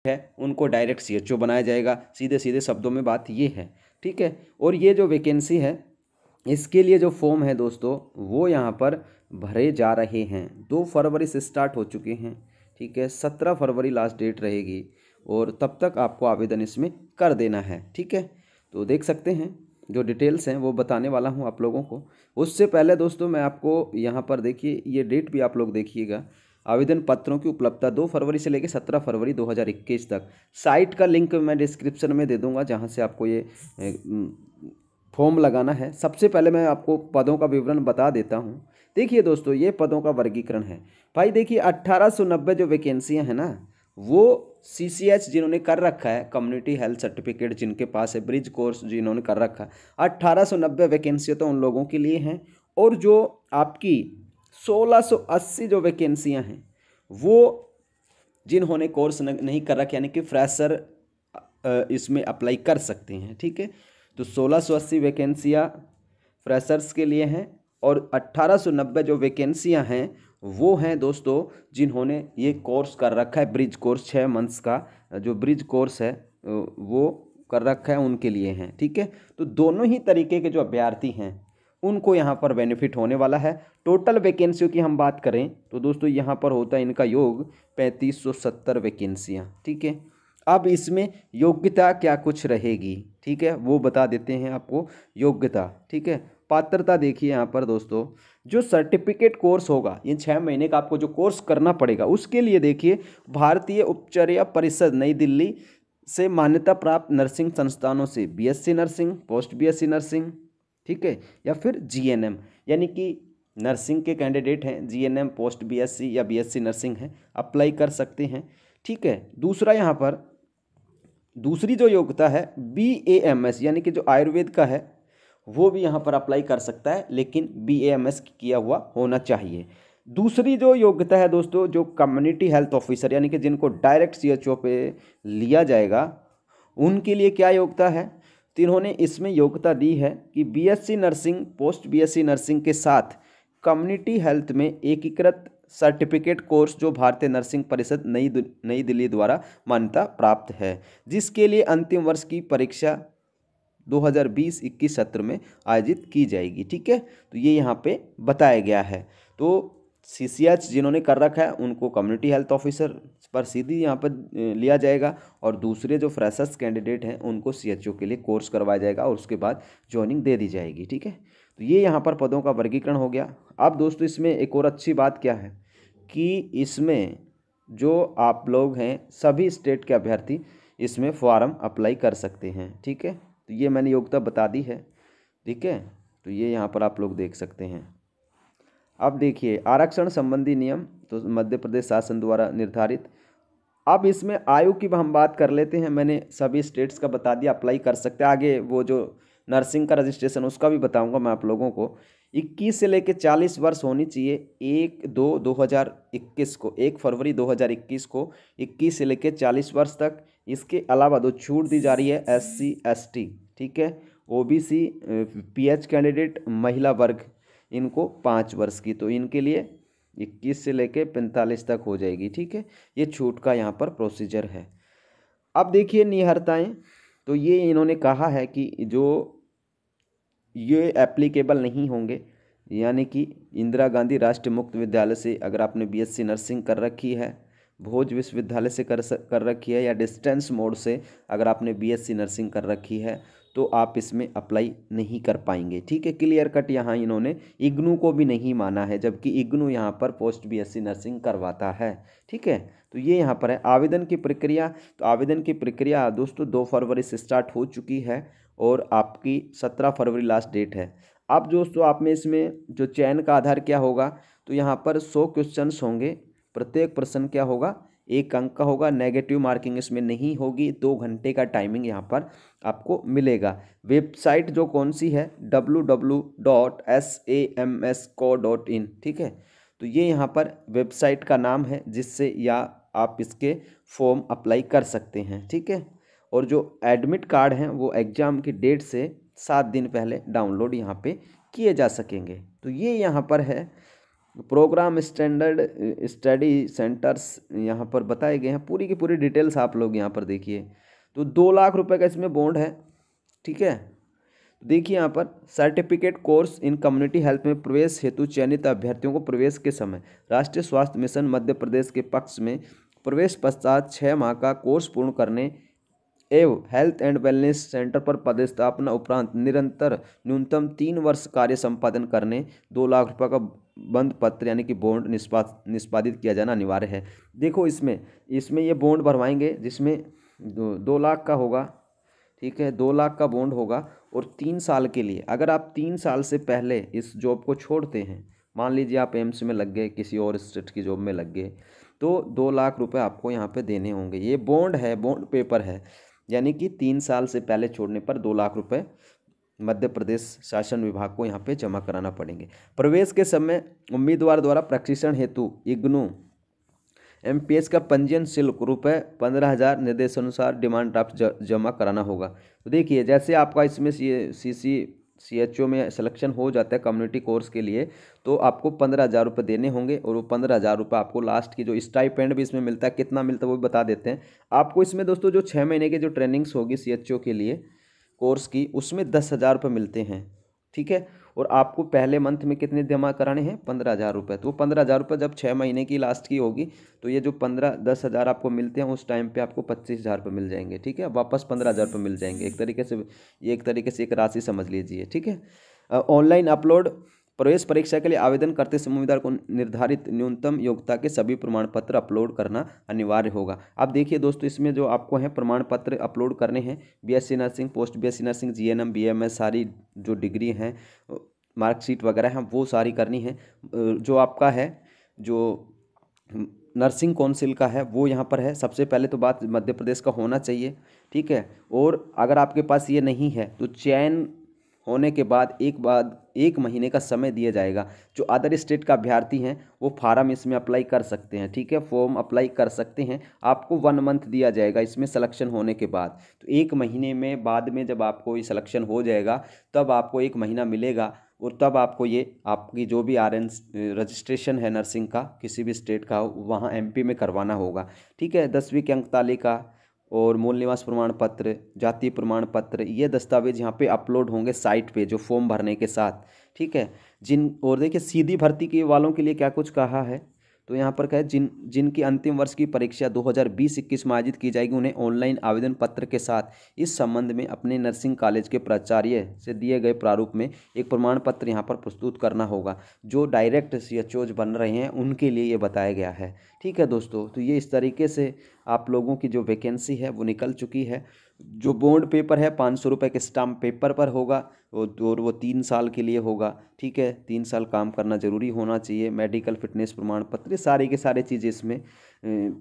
है उनको direct CHO बनाया जाएगा। सीधे सीधे शब्दों में बात ये है, ठीक है। और ये जो वैकेंसी है इसके लिए जो फॉर्म है दोस्तों वो यहाँ पर भरे जा रहे हैं। 2 फरवरी से स्टार्ट हो चुके हैं, ठीक है। 17 फरवरी लास्ट डेट रहेगी और तब तक आपको आवेदन इसमें कर देना है, ठीक है। तो देख सकते हैं जो डिटेल्स हैं वो बताने वाला हूँ आप लोगों को। उससे पहले दोस्तों मैं आपको यहाँ पर देखिए ये डेट भी आप लोग देखिएगा। आवेदन पत्रों की उपलब्धता 2 फरवरी से लेकर 17 फरवरी 2021 तक। साइट का लिंक मैं डिस्क्रिप्शन में दे दूंगा जहाँ से आपको ये फॉर्म लगाना है। सबसे पहले मैं आपको पदों का विवरण बता देता हूँ। देखिए दोस्तों ये पदों का वर्गीकरण है भाई। देखिए 1890 जो वैकेंसियाँ हैं ना वो CCH जिन्होंने कर रखा है, कम्युनिटी हेल्थ सर्टिफिकेट जिनके पास है, ब्रिज कोर्स जिन्होंने कर रखा है, 1890 वैकेंसियाँ तो उन लोगों के लिए हैं। और जो आपकी 1680 जो वैकेंसियाँ हैं वो जिन्होंने कोर्स नहीं कर रखा यानी कि फ्रेशर इसमें अप्लाई कर सकते हैं, ठीक है। तो 1680 वैकेंसियाँ फ्रेशर्स के लिए हैं और 1890 जो वैकेंसियाँ हैं वो हैं दोस्तों जिन्होंने ये कोर्स कर रखा है, ब्रिज कोर्स 6 मंथ्स का जो ब्रिज कोर्स है वो कर रखा है उनके लिए हैं, ठीक है। तो दोनों ही तरीके के जो अभ्यर्थी हैं उनको यहाँ पर बेनिफिट होने वाला है। टोटल वैकेंसियों की हम बात करें तो दोस्तों यहाँ पर होता है इनका योग 3570 वैकेंसियाँ, ठीक है। अब इसमें योग्यता क्या कुछ रहेगी, ठीक है, वो बता देते हैं आपको। योग्यता, ठीक है। पात्रता देखिए यहाँ पर दोस्तों जो सर्टिफिकेट कोर्स होगा ये 6 महीने का आपको जो कोर्स करना पड़ेगा उसके लिए देखिए भारतीय उपचर्या परिषद नई दिल्ली से मान्यता प्राप्त नर्सिंग संस्थानों से BSc nursing, post BSc nursing, ठीक है, या फिर GNM यानी कि नर्सिंग के कैंडिडेट हैं, GNM पोस्ट BSc या BSc नर्सिंग है, अप्लाई कर सकते हैं, ठीक है। दूसरा यहाँ पर दूसरी जो योग्यता है BAMS यानी कि जो आयुर्वेद का है वो भी यहाँ पर अप्लाई कर सकता है, लेकिन BAMS किया हुआ होना चाहिए। दूसरी जो योग्यता है दोस्तों जो कम्युनिटी हेल्थ ऑफिसर यानी कि जिनको डायरेक्ट CHO पे लिया जाएगा उनके लिए क्या योग्यता है, तो इन्होंने इसमें योग्यता दी है कि BSc nursing, post BSc nursing के साथ कम्युनिटी हेल्थ में एकीकृत सर्टिफिकेट कोर्स जो भारतीय नर्सिंग परिषद नई दिल्ली द्वारा मान्यता प्राप्त है, जिसके लिए अंतिम वर्ष की परीक्षा 2020-21 सत्र में आयोजित की जाएगी, ठीक है। तो ये यहाँ पे बताया गया है। तो CCH जिन्होंने कर रखा है उनको कम्युनिटी हेल्थ ऑफिसर पर सीधी यहाँ पर लिया जाएगा और दूसरे जो फ्रेशर्स कैंडिडेट हैं उनको CHO के लिए कोर्स करवाया जाएगा और उसके बाद ज्वाइनिंग दे दी जाएगी, ठीक है। तो ये यहाँ पर पदों का वर्गीकरण हो गया। अब दोस्तों इसमें एक और अच्छी बात क्या है कि इसमें जो आप लोग हैं सभी स्टेट के अभ्यर्थी इसमें फॉर्म अप्लाई कर सकते हैं, ठीक है। तो ये मैंने योग्यता बता दी है, ठीक है। तो ये यहाँ पर आप लोग देख सकते हैं। अब देखिए आरक्षण संबंधी नियम तो मध्य प्रदेश शासन द्वारा निर्धारित। अब इसमें आयु की हम बात कर लेते हैं। मैंने सभी स्टेट्स का बता दिया, अप्लाई कर सकते हैं। आगे वो जो नर्सिंग का रजिस्ट्रेशन उसका भी बताऊंगा मैं आप लोगों को। 21 से लेकर 40 वर्ष होनी चाहिए 1 फरवरी 2021 को 21 से लेकर 40 वर्ष तक। इसके अलावा दो छूट दी जा रही है SC ST, ठीक है, OBC PH कैंडिडेट, महिला वर्ग इनको 5 वर्ष की, तो इनके लिए 21 से लेके 45 तक हो जाएगी, ठीक है। ये छूट का यहाँ पर प्रोसीजर है। अब देखिए निहरताएँ, तो ये इन्होंने कहा है कि जो ये एप्लीकेबल नहीं होंगे, यानी कि इंदिरा गांधी राष्ट्रीय मुक्त विद्यालय से अगर आपने BSc नर्सिंग कर रखी है, भोज विश्वविद्यालय से कर रखी है, या डिस्टेंस मोड से अगर आपने BSc नर्सिंग कर रखी है तो आप इसमें अप्लाई नहीं कर पाएंगे, ठीक है। क्लियर कट यहाँ इन्होंने इग्नू को भी नहीं माना है, जबकि इग्नू यहाँ पर पोस्ट BSc नर्सिंग करवाता है, ठीक है। तो ये यहाँ पर है आवेदन की प्रक्रिया। तो आवेदन की प्रक्रिया दोस्तों 2 फरवरी से स्टार्ट हो चुकी है और आपकी 17 फरवरी लास्ट डेट है। अब दोस्तों आप में इसमें जो चयन का आधार क्या होगा, तो यहाँ पर 100 क्वेश्चंस होंगे, प्रत्येक प्रश्न क्या होगा 1 अंक का होगा, नेगेटिव मार्किंग इसमें नहीं होगी। 2 घंटे का टाइमिंग यहाँ पर आपको मिलेगा। वेबसाइट जो कौन सी है www.samsco.in, ठीक है। तो ये यहाँ पर वेबसाइट का नाम है जिससे या आप इसके फॉर्म अप्लाई कर सकते हैं, ठीक है। और जो एडमिट कार्ड हैं वो एग्ज़ाम की डेट से 7 दिन पहले डाउनलोड यहाँ पे किए जा सकेंगे। तो ये यहाँ पर है प्रोग्राम स्टैंडर्ड स्टडी सेंटर्स यहाँ पर बताए गए हैं, पूरी की पूरी डिटेल्स आप लोग यहाँ पर देखिए। तो 2 लाख रुपए का इसमें बॉन्ड है, ठीक है। देखिए यहाँ पर certificate course in community health में प्रवेश हेतु चयनित अभ्यर्थियों को प्रवेश के समय राष्ट्रीय स्वास्थ्य मिशन मध्य प्रदेश के पक्ष में प्रवेश पश्चात 6 माह का कोर्स पूर्ण करने एवं हेल्थ एंड वेलनेस सेंटर पर पदस्थापना उपरांत निरंतर न्यूनतम 3 वर्ष कार्य संपादन करने 2 लाख रुपए का बंद पत्र यानी कि बॉन्ड निष्पादित किया जाना अनिवार्य है। देखो इसमें ये बॉन्ड भरवाएंगे जिसमें 2 लाख का होगा, ठीक है। 2 लाख का बॉन्ड होगा और 3 साल के लिए, अगर आप 3 साल से पहले इस जॉब को छोड़ते हैं, मान लीजिए आप एम्स में लग गए, किसी और स्टेट की जॉब में लग गए, तो 2 लाख रुपए आपको यहाँ पे देने होंगे। ये बॉन्ड है, बॉन्ड पेपर है, यानी कि 3 साल से पहले छोड़ने पर 2 लाख रुपए मध्य प्रदेश शासन विभाग को यहाँ पे जमा कराना पड़ेंगे। प्रवेश के समय उम्मीदवार द्वारा प्रशिक्षण हेतु इग्नू एमपीएस का पंजीयन शुल्क ₹15,000 निर्देशानुसार डिमांड ड्राफ्ट जमा कराना होगा। तो देखिए जैसे आपका इसमें CHO में सिलेक्शन हो जाता है कम्युनिटी कोर्स के लिए, तो आपको 15,000 रुपये देने होंगे और वो 15,000 रुपये आपको लास्ट की जो स्टाइपेंड भी इसमें मिलता है, कितना मिलता है वो भी बता देते हैं आपको। इसमें दोस्तों जो 6 महीने की जो ट्रेनिंग्स होगी CHO के लिए कोर्स की, उसमें 10,000 रुपये मिलते हैं, ठीक है। और आपको पहले मंथ में कितने जमा कराने हैं? 15,000 रुपये। तो वो 15,000 रुपये जब 6 महीने की लास्ट की होगी, तो ये जो 10,000 आपको मिलते हैं उस टाइम पे आपको 25,000 रुपये मिल जाएंगे, ठीक है। वापस 15,000 रुपये मिल जाएंगे। एक तरीके से एक राशि समझ लीजिए, ठीक है। ऑनलाइन अपलोड प्रवेश परीक्षा के लिए आवेदन करते समय उम्मीदवार को निर्धारित न्यूनतम योग्यता के सभी प्रमाण पत्र अपलोड करना अनिवार्य होगा। अब देखिए दोस्तों, इसमें जो आपको है प्रमाण पत्र अपलोड करने हैं, BSc nursing, post BSc nursing, GNM, BMS, सारी जो डिग्री हैं, मार्कशीट वगैरह हैं, वो सारी करनी है। जो आपका है जो नर्सिंग काउंसिल का है वो यहाँ पर है। सबसे पहले तो बात मध्य प्रदेश का होना चाहिए, ठीक है। और अगर आपके पास ये नहीं है तो चयन होने के बाद एक महीने का समय दिया जाएगा। जो अदर स्टेट का अभ्यर्थी हैं वो फार्म इसमें अप्लाई कर सकते हैं, ठीक है, फॉर्म अप्लाई कर सकते हैं। आपको 1 मंथ दिया जाएगा इसमें सिलेक्शन होने के बाद। तो 1 महीने में बाद में जब आपको ये सिलेक्शन हो जाएगा तब आपको 1 महीना मिलेगा और तब आपको ये आपकी जो भी RN रजिस्ट्रेशन है नर्सिंग का किसी भी स्टेट का वहाँ MP में करवाना होगा, ठीक है। 10वीं की अंक तालिका और मूल निवास प्रमाण पत्र, जाति प्रमाण पत्र, ये दस्तावेज यहाँ पे अपलोड होंगे साइट पे जो फॉर्म भरने के साथ, ठीक है। और देखिए सीधी भर्ती के वालों के लिए क्या कुछ कहा है, तो यहाँ पर क्या है, जिनकी अंतिम वर्ष की परीक्षा 2020-21 में आयोजित की जाएगी, उन्हें ऑनलाइन आवेदन पत्र के साथ इस संबंध में अपने नर्सिंग कॉलेज के प्राचार्य से दिए गए प्रारूप में एक प्रमाण पत्र यहाँ पर प्रस्तुत करना होगा। जो डायरेक्ट CHOs बन रहे हैं उनके लिए ये बताया गया है, ठीक है दोस्तों। तो ये इस तरीके से आप लोगों की जो वैकेंसी है वो निकल चुकी है। जो बॉन्ड पेपर है 500 रुपये के स्टाम्प पेपर पर होगा और वो 3 साल के लिए होगा, ठीक है। 3 साल काम करना जरूरी होना चाहिए। मेडिकल फिटनेस प्रमाण पत्र, ये सारी के सारी चीज़ें इसमें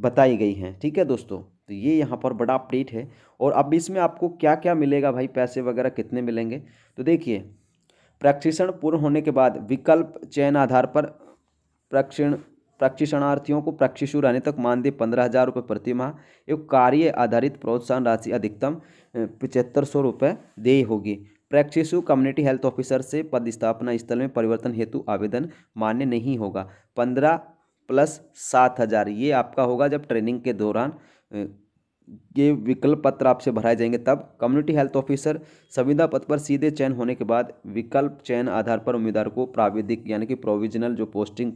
बताई गई हैं, ठीक है दोस्तों। तो ये यहाँ पर बड़ा अपडेट है। और अब इसमें आपको क्या क्या मिलेगा भाई, पैसे वगैरह कितने मिलेंगे, तो देखिए प्रशिक्षण पूर्ण होने के बाद विकल्प चयन आधार पर प्रशिक्षणार्थियों को प्रशिक्षु रहने तक मानदेय 15,000 रुपये प्रति माह एवं कार्य आधारित प्रोत्साहन राशि अधिकतम 7,500 रुपये देय होगी। प्रशिक्षु कम्युनिटी हेल्थ ऑफिसर से पदस्थापना स्थल में परिवर्तन हेतु आवेदन मान्य नहीं होगा। 15 + 7,000 ये आपका होगा जब ट्रेनिंग के दौरान ये विकल्प पत्र आपसे भराए जाएंगे तब। कम्युनिटी हेल्थ ऑफिसर संविदा पद पर सीधे चयन होने के बाद विकल्प चयन आधार पर उम्मीदवार को प्राविधिक यानी कि प्रोविजनल जो पोस्टिंग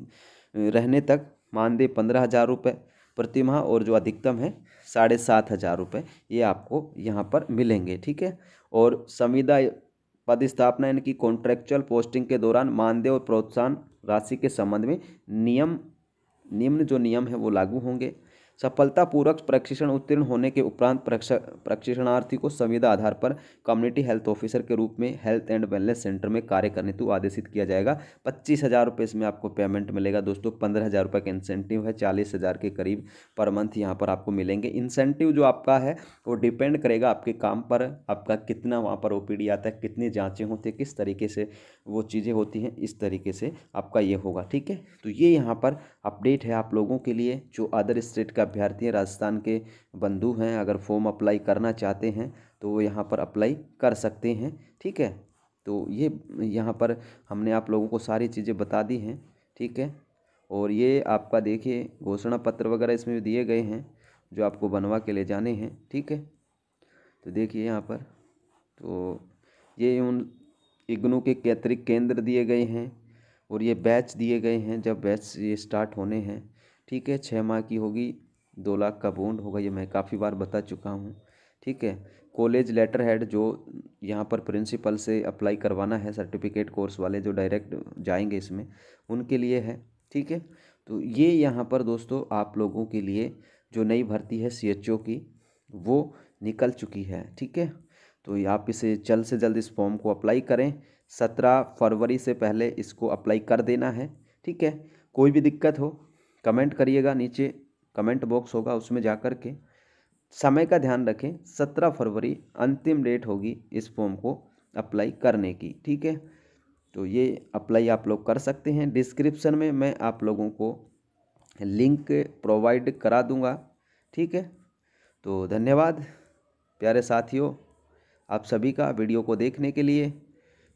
रहने तक मानदेय 15,000 रुपये प्रति माह और जो अधिकतम है 7,500 रुपये ये आपको यहाँ पर मिलेंगे, ठीक है। और संविदा पदस्थापना यानी कि कॉन्ट्रेक्चुअल पोस्टिंग के दौरान मानदेय और प्रोत्साहन राशि के संबंध में निम्न जो नियम है वो लागू होंगे। सफलतापूर्वक प्रशिक्षण उत्तीर्ण होने के उपरांत प्रशिक्षणार्थी को संविदा आधार पर कम्युनिटी हेल्थ ऑफिसर के रूप में हेल्थ एंड वेलनेस सेंटर में कार्य करने हेतु आदेशित किया जाएगा। 25,000 रुपये इसमें आपको पेमेंट मिलेगा दोस्तों। 15,000 रुपये का इंसेंटिव है, 40,000 के करीब पर मंथ यहाँ पर आपको मिलेंगे। इंसेंटिव जो आपका है वो डिपेंड करेगा आपके काम पर, आपका कितना वहाँ पर OPD आता है, कितनी जाँचें होती हैं, किस तरीके से वो चीज़ें होती हैं, इस तरीके से आपका ये होगा, ठीक है। तो ये यहाँ पर अपडेट है आप लोगों के लिए जो अदर स्टेट का अभ्यर्थी हैं, राजस्थान के बंधु हैं, अगर फॉर्म अप्लाई करना चाहते हैं तो वो यहाँ पर अप्लाई कर सकते हैं, ठीक है। तो ये यहाँ पर हमने आप लोगों को सारी चीज़ें बता दी हैं, ठीक है। और ये आपका देखिए घोषणा पत्र वगैरह इसमें भी दिए गए हैं जो आपको बनवा के ले जाने हैं, ठीक है। तो देखिए यहाँ पर तो ये उन इग्नू के अतिरिक्त केंद्र दिए गए हैं और ये बैच दिए गए हैं जब बैच ये स्टार्ट होने हैं, ठीक है। 6 माह की होगी, 2 लाख का बॉन्ड होगा, ये मैं काफ़ी बार बता चुका हूँ, ठीक है। कॉलेज लेटर हेड जो यहाँ पर प्रिंसिपल से अप्लाई करवाना है, सर्टिफिकेट कोर्स वाले जो डायरेक्ट जाएंगे इसमें, उनके लिए है, ठीक है। तो ये यहाँ पर दोस्तों आप लोगों के लिए जो नई भर्ती है CHO की वो निकल चुकी है, ठीक है। तो आप इसे जल्द से जल्द इस फॉर्म को अप्लाई करें, 17 फरवरी से पहले इसको अप्लाई कर देना है, ठीक है। कोई भी दिक्कत हो कमेंट करिएगा, नीचे कमेंट बॉक्स होगा उसमें जा कर के। समय का ध्यान रखें, 17 फरवरी अंतिम डेट होगी इस फॉर्म को अप्लाई करने की, ठीक है। तो ये अप्लाई आप लोग कर सकते हैं। डिस्क्रिप्शन में मैं आप लोगों को लिंक प्रोवाइड करा दूंगा, ठीक है। तो धन्यवाद प्यारे साथियों आप सभी का वीडियो को देखने के लिए।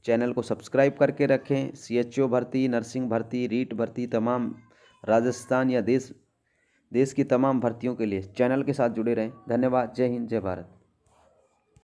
चैनल को सब्सक्राइब करके रखें। CHO भर्ती, नर्सिंग भर्ती, रीट भर्ती, तमाम राजस्थान या देश की तमाम भर्तियों के लिए चैनल के साथ जुड़े रहें। धन्यवाद। जय हिंद, जय भारत।